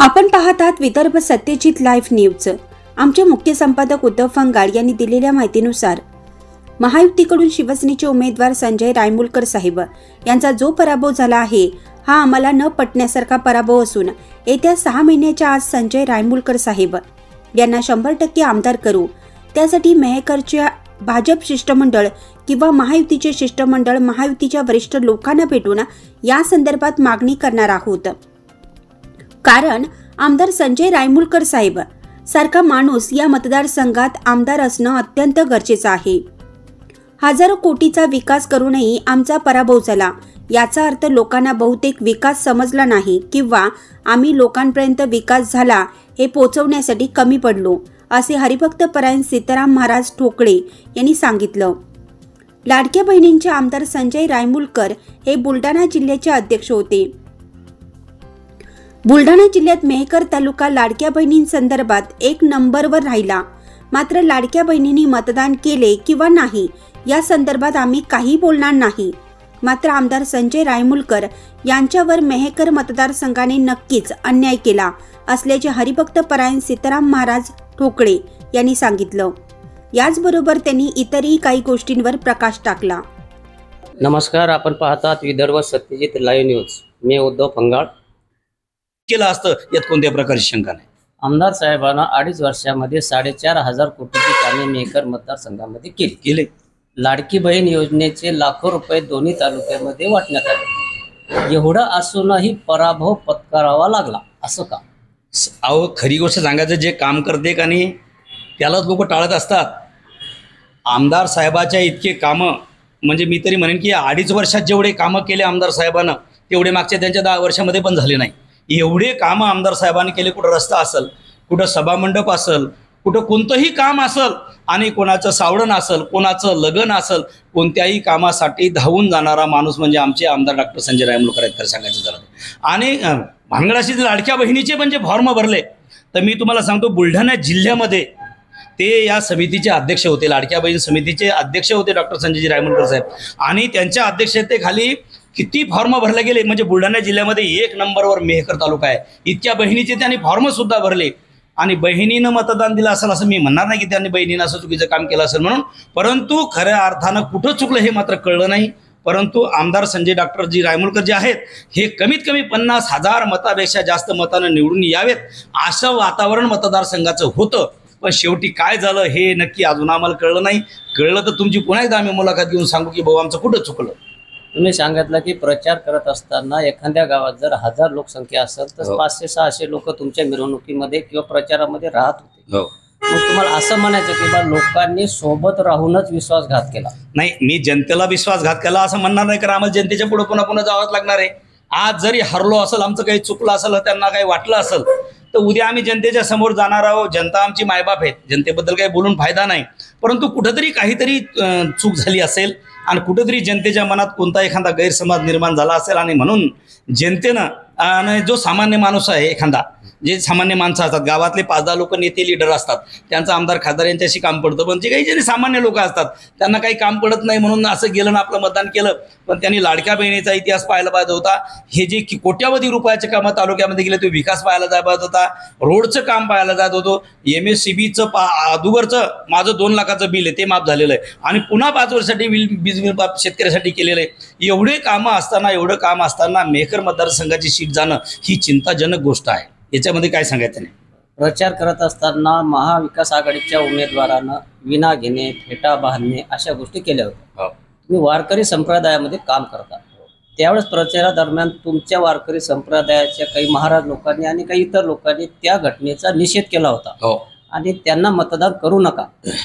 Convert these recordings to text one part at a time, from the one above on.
आपण पाहत आहात विदर्भ सत्यजित लाईव्ह न्यूज। आमचे मुख्य संपादक उद्धव फंगाड यांनी दिलेल्या माहितीनुसार महायुतीकडून शिवसेनेचे उमेदवार संजय रायमुलकर साहेब यांचा जो पराभव झाला आहे हा आम्हाला न पटण्यासारखा पराभव असून येत्या 6 महिन्याच्या आज संजय रायमुलकर साहेब यांना 100% आमदार करू। त्यासाठी मेहकरच्या भाजप शिष्टमंडळ किंवा महायुतीचे शिष्टमंडळ महायुतीच्या वरिष्ठ लोकांना भेटून या संदर्भात मागणी करणार आहोत। कारण आमदार संजय रायमुलकर साहेब सारखा माणूस या मतदारसंघात आमदार असणं अत्यंत गरजेचं आहे। हजारो कोटीचा विकास करूनही आमचा पराभव झाला याचा अर्थ लोकांना बहुतेक विकास समजला नाही किंवा आम्ही लोकांपर्यंत विकास झाला हे पोहोचवण्यासाठी कमी पडलो, असे हरिभक्त परायण सीताराम महाराज ठोकळे यांनी सांगितलं। लाडक्या बहिणींचे आमदार संजय रायमुलकर हे बुलढाणा जिल्ह्याचे अध्यक्ष होते। बुलढाणा जिल्ह्यात मेहकर तालुका लाडक्या बहिणींसंदर्भात 1 नंबरवर राहिला। मात्र लाडक्या बहिणींनी मतदान केले किंवा नाही या संदर्भात आम्ही काही बोलणार नाही। मात्र आमदार संजय रायमुलकर यांच्यावर मेहकर मतदारसंघाने नक्कीच अन्याय केला असल्याचे हरिभक्त परायण सीताराम महाराज ठोकळे यांनी सांगितलं। याचबरोबर त्यांनी इतरही काही गोष्टींवर प्रकाश टाकला। नमस्कार, आपण पाहतात विदर्भ सत्यजित लाईव्ह न्यूज। मी उद्धव फंगाड। केलं असतं यात कोणत्या प्रकारची शंका नाही। आमदार साहेबांना 2.5 वर्षांमध्ये 4,500 कोटीची कामे मेहकर मतदारसंघामध्ये केले। लाडकी बहीण योजनेचे लाखो रुपये दोन्ही तालुक्यामध्ये वाटण्यात आले। एवढं असूनही पराभव पत्करावा लागला, असं का? अहो, खरी गोष्ट सांगायचं, जे काम करते का नाही त्यालाच लोक टाळत असतात। आमदार साहेबाच्या इतके कामं म्हणजे मी तरी म्हणेन की 2.5 वर्षात जेवढे कामं केले आमदार साहेबांना तेवढे मागच्या त्यांच्या 10 वर्षामध्ये पण झाले नाही। एवढे कामं आमदार साहेबांनी केले। कुठं रस्ता असेल, कुठं सभामंडप असेल, कुठं कोणतंही काम असेल आणि कोणाचं सावळण असेल, कोणाचं लग्न असेल, कोणत्याही कामासाठी धावून जाणारा माणूस म्हणजे आमचे आमदार डॉक्टर संजय रायमुलकर आहेत, खरं सांगायचं झालं। आणि भांगडाशी लाडक्या बहिणीचे म्हणजे फॉर्म भरले तर मी तुम्हाला सांगतो, बुलढाणा जिल्ह्यामध्ये ते या समितीचे अध्यक्ष होते, लाडक्या बहीण समितीचे अध्यक्ष होते डॉक्टर संजयजी रायमुलकर साहेब। आणि त्यांच्या अध्यक्षतेखाली किती फॉर्म भरले गेले, म्हणजे बुलढाणा जिल्ह्यामध्ये 1 नंबरवर मेहकर तालुका आहे। इतक्या बहिणीचे त्यांनी फॉर्म सुद्धा भरले आणि बहिणीनं मतदान दिलं असेल असं मी म्हणणार नाही की त्यांनी बहिणीनं असं चुकीचं काम केलं असेल म्हणून, परंतु खऱ्या अर्थानं कुठं चुकलं हे मात्र कळलं नाही। परंतु आमदार संजय डॉक्टरजी रायमुलकर जे आहेत हे कमीत कमी 50,000 मतापेक्षा जास्त मतानं निवडून यावेत असं वातावरण मतदारसंघाचं होतं। पण शेवटी काय झालं हे नक्की अजून आम्हाला कळलं नाही। कळलं तर तुमची पुन्हा एकदा आम्ही मुलाखत घेऊन सांगू की भाऊ आमचं कुठं चुकलं। तुम्ही सांगितलं की प्रचार करत असताना एखाद्या गावात जर 1000 लोकसंख्या असेल तर 500-600 लोक तुमच्या मिरवणुकीमध्ये किंवा प्रचारामध्ये राहत होते। मग तुम्हाला असं म्हणायचं की बा लोकांनी सोबत राहूनच विश्वासघात केला? नाही, मी जनतेला विश्वासघात केला असं म्हणणार नाही, कारण आम्हाला जनतेच्या पुढे पुन्हा जावंच लागणार आहे। आज जरी हरलो असेल, आमचं काही चुकलं असेल, त्यांना काही वाटलं असेल तर उद्या आम्ही जनतेच्या समोर जाणार आहोत। जनता आमची मायबाप आहेत, जनतेबद्दल काही बोलून फायदा नाही। परंतु कुठंतरी काहीतरी चूक झाली असेल आणि कुठेतरी जनतेच्या मनात कोणता एखादा गैरसमज निर्माण झाला असेल आणि म्हणून जनतेनं आणि जो सामान्य माणूस आहे, एखादा जे सामान्य माणसं असतात, गावातले 5-10 लोक नेते लीडर असतात, त्यांचं आमदार खासदार यांच्याशी काम पडतं, पण जे काही जे सामान्य लोक असतात त्यांना काही काम पडत नाही म्हणून असं गेलं ना आपलं मतदान केलं। पण त्यांनी लाडक्या बहिणीचा इतिहास पाहायला पाहिजे होता। हे जे कोट्यावधी रुपयाचे कामं तालुक्यामध्ये गेले ते विकास पाहायला जायला पाहिजे होता, रोडचं काम पाहायला जात होतो। MSCBचं अगोदरचं माझं 2 लाखाचं बिल आहे ते माफ झालेलं आहे आणि पुन्हा 5 वर्षासाठी वीज बिल माफ शेतकऱ्यासाठी केलेलं आहे। एवढे कामं असताना, एवढं काम असताना मेहकर मतदारसंघाची सीट जाणं ही चिंताजनक गोष्ट आहे। याच्यामध्ये काय सांगायचं नाही। प्रचार करत असताना महाविकास आघाडीच्या उमेदवारानं विना घेणे, फेटा बांधणे अशा गोष्टी केल्या होत्या। तुम्ही वारकरी संप्रदायामध्ये काम करता, त्यावेळेस प्रचारादरम्यान तुमच्या वारकरी संप्रदायाच्या काही महाराज लोकांनी आणि काही इतर लोकांनी त्या घटनेचा निषेध केला होता आणि त्यांना मतदान करू नका,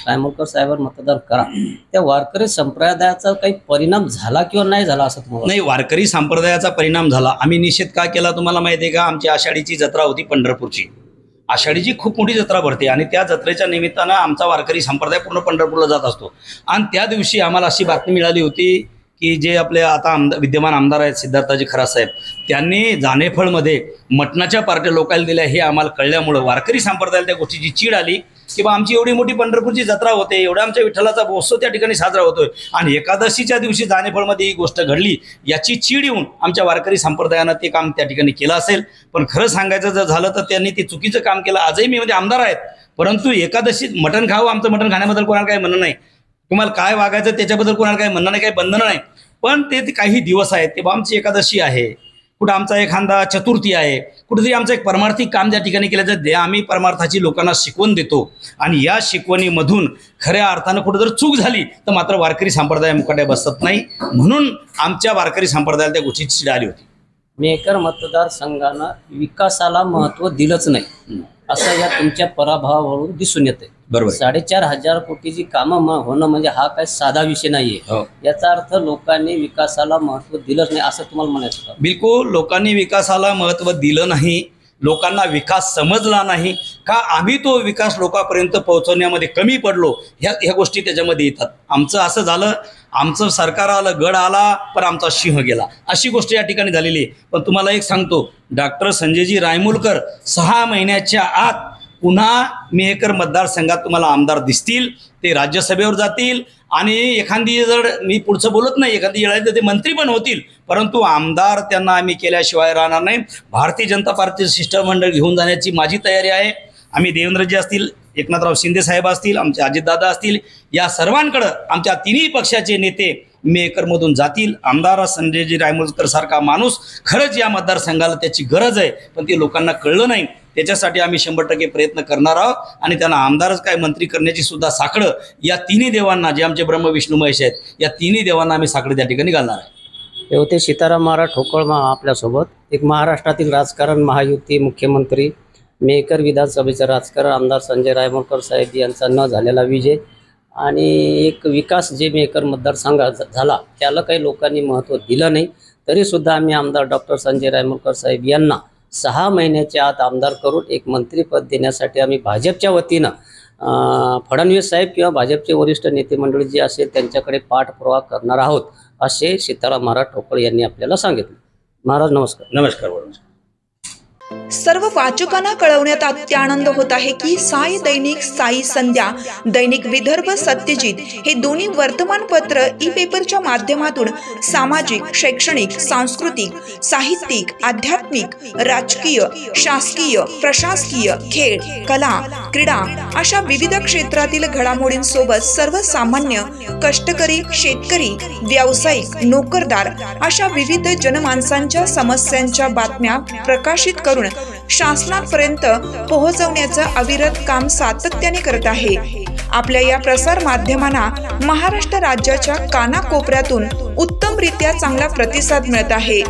रायमुलकर साहेबांवर मतदान करा। त्या वारकरी संप्रदायाचा काही परिणाम झाला किंवा नाही झाला असं तुम्हाला? नाही, वारकरी संप्रदायाचा परिणाम झाला। आम्ही निषेध का केला तुम्हाला माहिती आहे का? आमची आषाढीची जत्रा होती पंढरपूरची। आषाढीची खूप मोठी जत्रा भरते आणि त्या जत्रेच्या निमित्तानं आमचा वारकरी संप्रदाय पूर्ण पंढरपूरला जात असतो। आणि त्या दिवशी आम्हाला अशी बातमी मिळाली होती की जे आपले आता विद्यमान आमदार आहेत सिद्धार्थजी खरात साहेब, त्यांनी जानेफळमध्ये मटणाच्या पार्ट्या लोकांना दिल्या हे आम्हाला कळल्यामुळं वारकरी संप्रदायाला त्या गोष्टीची चीड आली की बा आमची एवढी मोठी पंढरपूरची जत्रा होते, एवढा आमच्या विठ्ठलाचा महोत्सव त्या ठिकाणी साजरा होतोय आणि एकादशीच्या दिवशी जानेफळमध्ये ही गोष्ट घडली, याची चीड येऊन आमच्या वारकरी संप्रदायानं ते काम त्या ठिकाणी केलं असेल. पण खरं सांगायचं जर झालं तर त्यांनी ते चुकीचं काम केलं. आजही मी मध्ये आमदार आहेत, परंतु एकादशीत मटण खावं, आमचं मटण खाण्याबद्दल कोणाला काही म्हणणं नाही, तुम्हाला काय वागायचं त्याच्याबद्दल कोणाला काही म्हणणं नाही, काही बंधनं नाही. पण ते काही दिवस आहेत ते आमची एकादशी आहे, कुठं आमचा एखादा चतुर्थी आहे, कुठेतरी आमचं एक परमार्थिक काम त्या ठिकाणी केलं तर ते आम्ही परमार्थाची लोकांना शिकवण देतो आणि या शिकवणीमधून खऱ्या अर्थानं कुठं जर चूक झाली तर मात्र वारकरी संप्रदाय मुकाट्या बसत नाही. म्हणून आमच्या वारकरी संप्रदायाला त्या गोष्टीची चीड आली होती. मेहकर मतदारसंघानं विकासाला महत्त्व दिलंच नाही असं या तुमच्या पराभवावरून दिसून येते. बरोबर. 4,500 कोटीची कामं होणं म्हणजे हा काय साधा विषय नाहीये. याचा अर्थ लोकांनी विकासाला महत्त्व दिलंच नाही असं तुम्हाला म्हणायचं का? बिलकुल, लोकांनी विकासाला महत्त्व दिलं नाही, लोकांना विकास समजला नाही का, आम्ही तो विकास लोकांपर्यंत पोहोचवण्यामध्ये कमी पडलो, ह्या गोष्टी त्याच्यामध्ये येतात. आमचं असं झालं, आमचं सरकार आलं, गड आला, पण आमचा सिंह गेला, अशी गोष्ट या ठिकाणी झालेली आहे. पण तुम्हाला एक सांगतो, डॉक्टर संजयजी रायमुलकर 6 महिन्याच्या आत पुन्हा मेहकर मतदारसंघात तुम्हाला आमदार दिसतील, ते राज्यसभेवर जातील आणि एखादी जर मी पुढचं बोलत नाही, एखादी वेळा तर ते मंत्री पण होतील, परंतु आमदार त्यांना आम्ही केल्याशिवाय राहणार नाही. भारतीय जनता पार्टीचं शिष्टमंडळ घेऊन जाण्याची माझी तयारी आहे. आम्ही देवेंद्रजी असतील, एकनाथराव शिंदे साहेब असतील, आमचे अजितदादा असतील, या सर्वांकडं आमच्या तिन्ही पक्षाचे नेते मेहकरमधून जातील. आमदार संजयजी रायमुलकर सारखा माणूस खरंच या मतदारसंघाला त्याची गरज आहे, पण ते लोकांना कळलं नाही. त्याच्यासाठी आम्ही 100% प्रयत्न करणार आहोत आणि त्यांना आमदारच काय मंत्री करण्याची सुद्धा साकडं या तिन्ही देवांना, जे आमचे ब्रह्म विष्णू महेश आहेत, या तिन्ही देवांना आम्ही साकडं त्या ठिकाणी घालणार आहे. ते होते सीताराम महाराज ठोकळ आपल्यासोबत. एक महाराष्ट्रातील राजकारण, महायुती, मुख्यमंत्री, मेहकर विधानसभेचं राजकारण, आमदार संजय रायमुलकर साहेब यांचा न झालेला विजय आणि एक विकास जे मेहकर मतदारसंघात झाला त्याला काही लोकांनी महत्त्व दिलं नाही. तरीसुद्धा आम्ही आमदार डॉक्टर संजय रायमुलकर साहेब यांना 6 महिन्याच्या आत आमदार करून एक मंत्रिपद देण्यासाठी आम्ही भाजपच्या वतीनं फडणवीस साहेब किंवा भाजपचे वरिष्ठ नेते मंडळी जे असेल त्यांच्याकडे पाठपुरावा करणार आहोत, असे सीताराम महाराज ठोकळ यांनी आपल्याला सांगितले. महाराज नमस्कार. नमस्कार. सर्व वाचकांना कळवण्यात अत्यानंद होत आहे की साई दैनिक, साई संध्या, दैनिक विदर्भ सत्यजित हे दोन्ही वर्तमानपत्र ई पेपरच्या माध्यमातून सामाजिक, शैक्षणिक, सांस्कृतिक, साहित्यिक, आध्यात्मिक, राजकीय, शासकीय, प्रशासकीय, खेळ, कला, क्रीडा अशा विविध क्षेत्रातील घडामोडींसोबत सर्वसामान्य, कष्टकरी, शेतकरी, व्यावसायिक, नोकरदार अशा विविध जनमानसांच्या समस्यांच्या बातम्या प्रकाशित करून शासनापर्यंत पोहोचवण्याचं अविरत काम सातत्याने करत आहे. आपल्या या प्रसार माध्यमांना महाराष्ट्र राज्याच्या कानाकोपऱ्यातून उत्तमरित्या चांगला प्रतिसाद मिळत आहे.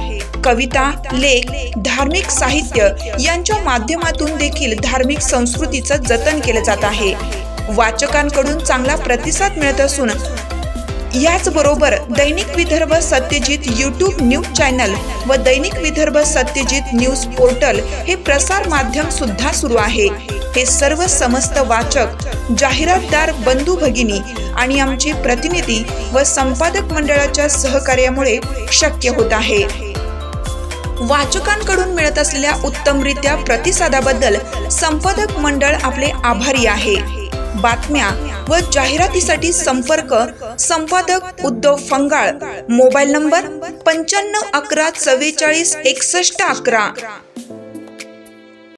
कविता, लेख, धार्मिक साहित्य यांच्या माध्यमातून देखील धार्मिक संस्कृतीचं जतन केलं जात आहे. वाचकांकडून चांगला प्रतिसाद मिळत असून याचबरोबर दैनिक Vidarbha Satyajit YouTube news channel व दैनिक विदर्भ सत्यजित न्यूज पोर्टल हे प्रसार माध्यम सुद्धा सुरू आहे. हे सर्व समस्त वाचक, जाहिरातदार बंधू भगिनी आणि आमचे प्रतिनिधी व संपादक मंडळाच्या सहकार्यामुळे शक्य होत आहे. वाचकांकडून मिळत असलेल्या उत्तमरित्या प्रतिसादाबद्दल संपादक मंडळ आपले आभारी आहे. बातम्या व जाहिरातीसाठी संपर्क संपादक उद्धव फंगाळ, मोबाईल नंबर 95 11 44 61 11.